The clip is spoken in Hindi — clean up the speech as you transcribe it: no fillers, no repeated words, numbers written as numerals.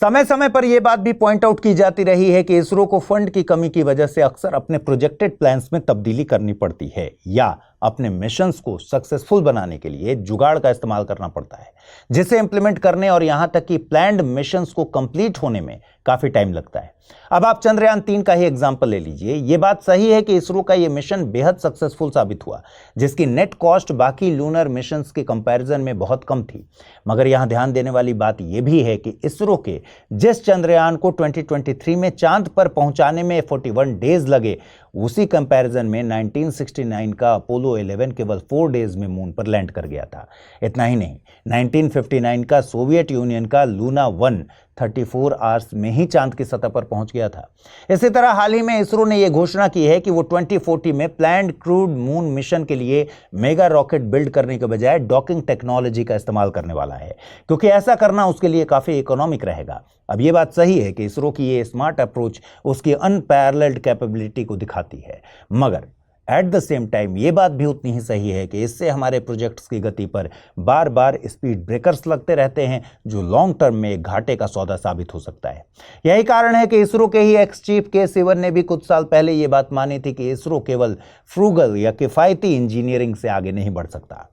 समय समय पर यह बात भी पॉइंट आउट की जाती रही है कि इसरो को फंड की कमी की वजह से अक्सर अपने प्रोजेक्टेड प्लान्स में तब्दीली करनी पड़ती है या अपने मिशंस को सक्सेसफुल बनाने के लिए जुगाड़ का इस्तेमाल करना पड़ता है, जिसे इंप्लीमेंट करने और यहां तक कि प्लान्ड मिशंस को कंप्लीट होने में काफी टाइम लगता है। अब आप चंद्रयान-3 का ही एग्जांपल ले लीजिए। यह बात सही है कि इसरो का यह मिशन बेहद सक्सेसफुल साबित हुआ, जिसकी नेट कॉस्ट बाकी लूनर मिशंस के कंपैरिजन में बहुत कम थी। मगर यहां ध्यान देने वाली बात यह भी है कि इसरो के जिस चंद्रयान को 2023 में चांद पर पहुंचाने में 41 डेज लगे, उसी कंपैरिजन में 1969 का अपोलो 11 केवल 4 डेज में मून पर लैंड कर गया था। इतना ही नहीं, 1959 का सोवियत यूनियन का लूना 1 34 आवर्स में ही चांद की सतह पर पहुंच गया था। इसी तरह हाल ही में इसरो ने यह घोषणा की है कि वो 2040 में प्लैन्ड क्रूड मून मिशन के लिए मेगा रॉकेट बिल्ड करने के बजाय डॉकिंग टेक्नोलॉजी का इस्तेमाल करने वाला है, क्योंकि ऐसा करना उसके लिए काफी इकोनॉमिक रहेगा। अब यह बात सही है कि इसरो की ये स्मार्ट अप्रोच उसकी अनपैरेलल्ड कैपेबिलिटी को दिखाती है, मगर एट द सेम टाइम ये बात भी उतनी ही सही है कि इससे हमारे प्रोजेक्ट्स की गति पर बार बार स्पीड ब्रेकर्स लगते रहते हैं, जो लॉन्ग टर्म में एक घाटे का सौदा साबित हो सकता है। यही कारण है कि इसरो के ही एक्स चीफ के सिवन ने भी कुछ साल पहले ये बात मानी थी कि इसरो केवल फ्रूगल या किफायती इंजीनियरिंग से आगे नहीं बढ़ सकता।